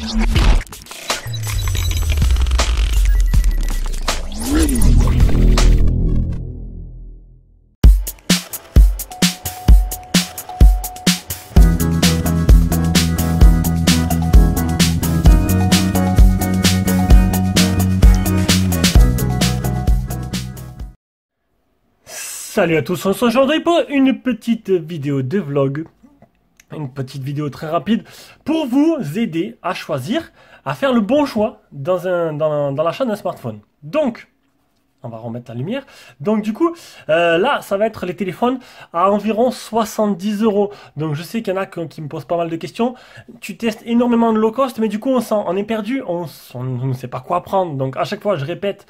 Salut à tous, on se retrouve aujourd'hui pour une petite vidéo de vlog, une petite vidéo très rapide pour vous aider à choisir, à faire le bon choix dans l'achat d'un smartphone. Donc, on va remettre la lumière. Donc du coup, là, ça va être les téléphones à environ 70 €. Donc je sais qu'il y en a qui me posent pas mal de questions. Tu testes énormément de low cost, mais du coup on est perdu, on ne sait pas quoi prendre. Donc à chaque fois, je répète,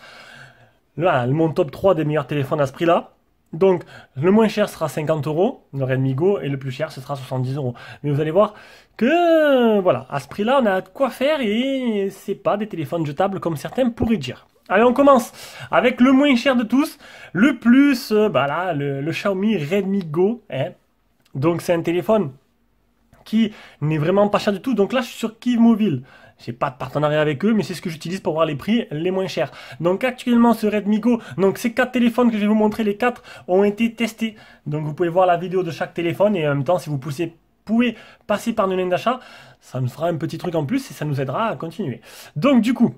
là, mon top 3 des meilleurs téléphones à ce prix-là. Donc, le moins cher sera 50 €, le Redmi Go, et le plus cher, ce sera 70 €. Mais vous allez voir que, voilà, à ce prix-là, on a de quoi faire et c'est pas des téléphones jetables comme certains pourraient dire. Allez, on commence avec le moins cher de tous, le plus, là, le Xiaomi Redmi Go. Hein. Donc, c'est un téléphone qui n'est vraiment pas cher du tout. Donc là, je suis sur Kivmobile. J'ai pas de partenariat avec eux, mais c'est ce que j'utilise pour voir les prix les moins chers. Donc actuellement, ce Redmi Go, donc ces 4 téléphones que je vais vous montrer, les 4 ont été testés. Donc vous pouvez voir la vidéo de chaque téléphone et en même temps, si vous pouvez passer par nos liens d'achat, ça nous fera un petit truc en plus et ça nous aidera à continuer. Donc du coup,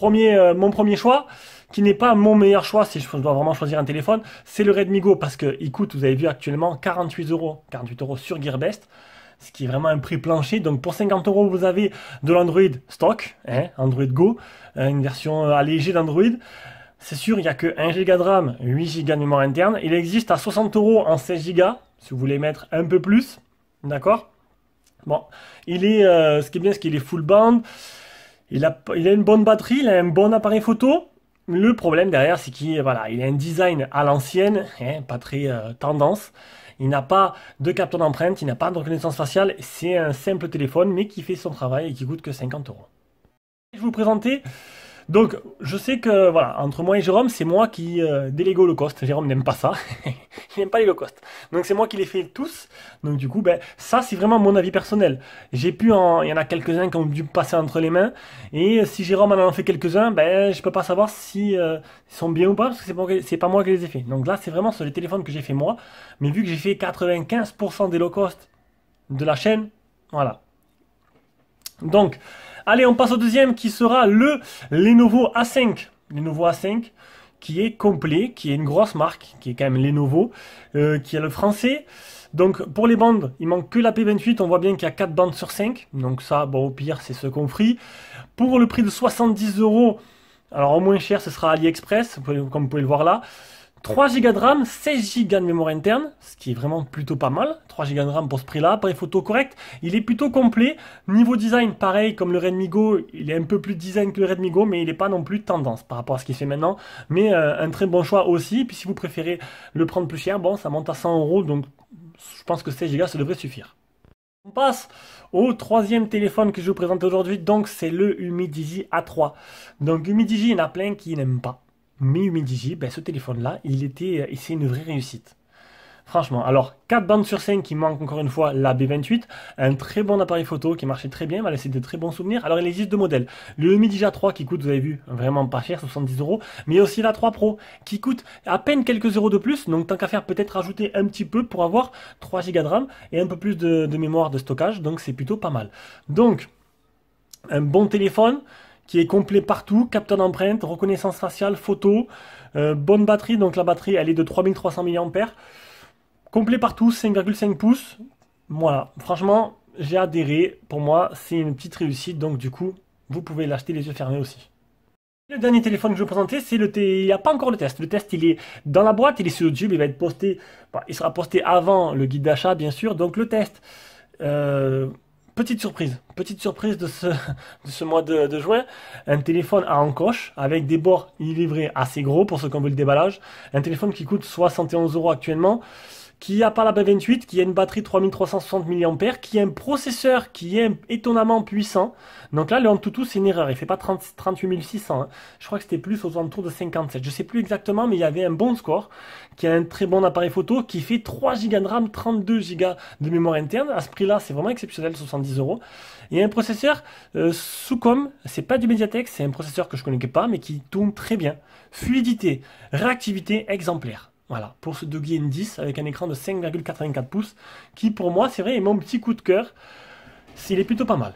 mon premier choix, qui n'est pas mon meilleur choix si je dois vraiment choisir un téléphone, c'est le Redmi Go parce qu'il coûte, vous avez vu actuellement, 48 €, 48 € sur Gearbest. Ce qui est vraiment un prix plancher. Donc pour 50 €, vous avez de l'Android stock, hein, Android Go, une version allégée d'Android. C'est sûr, il n'y a que 1 Go de RAM, 8 Go de mémoire interne. Il existe à 60 € en 16 Go, si vous voulez mettre un peu plus. D'accord? Bon, ce qui est bien, c'est qu'il est full band. Il a une bonne batterie, il a un bon appareil photo. Le problème derrière, c'est qu'il a un design à l'ancienne, hein, pas très tendance. Il n'a pas de capteur d'empreinte, il n'a pas de reconnaissance faciale. C'est un simple téléphone, mais qui fait son travail et qui coûte que 50 €. Je vais vous présenter. Donc, je sais que, voilà, entre moi et Jérôme, c'est moi qui délègue au low cost. Jérôme n'aime pas ça. Il n'aime pas les low cost. Donc, c'est moi qui les fais tous. Donc, du coup, ça, c'est vraiment mon avis personnel. Il y en a quelques-uns qui ont dû passer entre les mains. Et si Jérôme en a fait quelques-uns, je peux pas savoir si ils sont bien ou pas, parce que c'est pas moi qui les ai fait. Donc là, c'est vraiment sur les téléphones que j'ai fait moi. Mais vu que j'ai fait 95% des low cost de la chaîne, voilà. Donc, allez, on passe au deuxième qui sera le Lenovo A5. Lenovo A5 qui est complet, qui est une grosse marque, qui est quand même Lenovo, qui est le français. Donc pour les bandes, il manque que la P28, on voit bien qu'il y a 4 bandes sur 5. Donc ça, bon au pire, c'est ce qu'on ferait. Pour le prix de 70 €, alors au moins cher, ce sera AliExpress, comme vous pouvez le voir là. 3 Go de RAM, 16 Go de mémoire interne, ce qui est vraiment plutôt pas mal. 3 Go de RAM pour ce prix-là, appareil photo correct. Il est plutôt complet. Niveau design, pareil, comme le Redmi Go, il est un peu plus design que le Redmi Go, mais il n'est pas non plus tendance par rapport à ce qu'il fait maintenant. Mais un très bon choix aussi. Puis si vous préférez le prendre plus cher, bon, ça monte à 100 €, donc je pense que 16 Go, ça devrait suffire. On passe au troisième téléphone que je vous présente aujourd'hui, donc c'est le Humidigi A3. Donc Humidigi, il y en a plein qui n'aiment pas. Mais Humidigi, ce téléphone-là, c'est une vraie réussite. Franchement, alors 4 bandes sur 5 qui manquent encore une fois la B28, un très bon appareil photo qui marchait très bien, m'a laissé de très bons souvenirs. Alors il existe deux modèles, le Humidigi A3 qui coûte, vous avez vu, vraiment pas cher, 70 €, mais il y a aussi l'A3 Pro qui coûte à peine quelques euros de plus, donc tant qu'à faire peut-être rajouter un petit peu pour avoir 3 Go de RAM et un peu plus de mémoire de stockage, donc c'est plutôt pas mal. Donc, un bon téléphone qui est complet partout, capteur d'empreinte, reconnaissance faciale, photo, bonne batterie, donc la batterie elle est de 3300 mAh, complet partout, 5,5 pouces, voilà, franchement j'ai adhéré, pour moi c'est une petite réussite, donc du coup vous pouvez l'acheter les yeux fermés aussi. Le dernier téléphone que je vais vous présenter, c'est il n'y a pas encore le test il est dans la boîte, il est sur YouTube, il va être posté, il sera posté avant le guide d'achat bien sûr, donc le test, petite surprise de ce mois de juin, un téléphone à encoche avec des bords livrés assez gros pour ceux qui ont vu le déballage, un téléphone qui coûte 71 € actuellement, qui a pas la B28, qui a une batterie 3360 mAh, qui a un processeur qui est étonnamment puissant. Donc là, le Antutu, c'est une erreur. Il fait pas 38 600. Hein. Je crois que c'était plus aux alentours de 57. Je sais plus exactement, mais il y avait un bon score, qui a un très bon appareil photo, qui fait 3 Go de RAM, 32 Go de mémoire interne. À ce prix-là, c'est vraiment exceptionnel, 70 €. Et un processeur Sucom, c'est pas du Mediatek, c'est un processeur que je connais pas, mais qui tourne très bien. Fluidité, réactivité exemplaire. Voilà, pour ce Doogee N10 avec un écran de 5,84 pouces, qui pour moi, c'est vrai, est mon petit coup de cœur. Il est plutôt pas mal.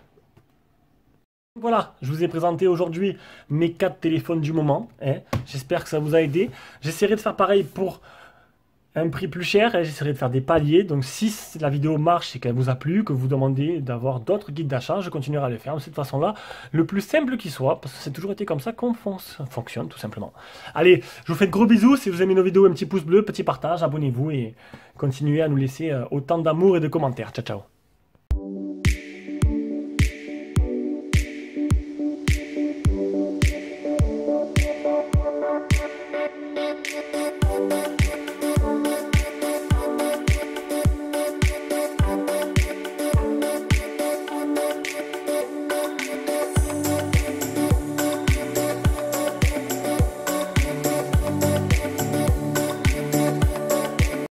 Voilà, je vous ai présenté aujourd'hui mes 4 téléphones du moment. Hein. J'espère que ça vous a aidé. J'essaierai de faire pareil pour un prix plus cher, et j'essaierai de faire des paliers. Donc si la vidéo marche et qu'elle vous a plu, que vous demandez d'avoir d'autres guides d'achat, je continuerai à le faire de cette façon-là, le plus simple qui soit, parce que c'est toujours été comme ça qu'on fonctionne, tout simplement. Allez, je vous fais de gros bisous. Si vous aimez nos vidéos, un petit pouce bleu, petit partage, abonnez-vous et continuez à nous laisser autant d'amour et de commentaires. Ciao, ciao.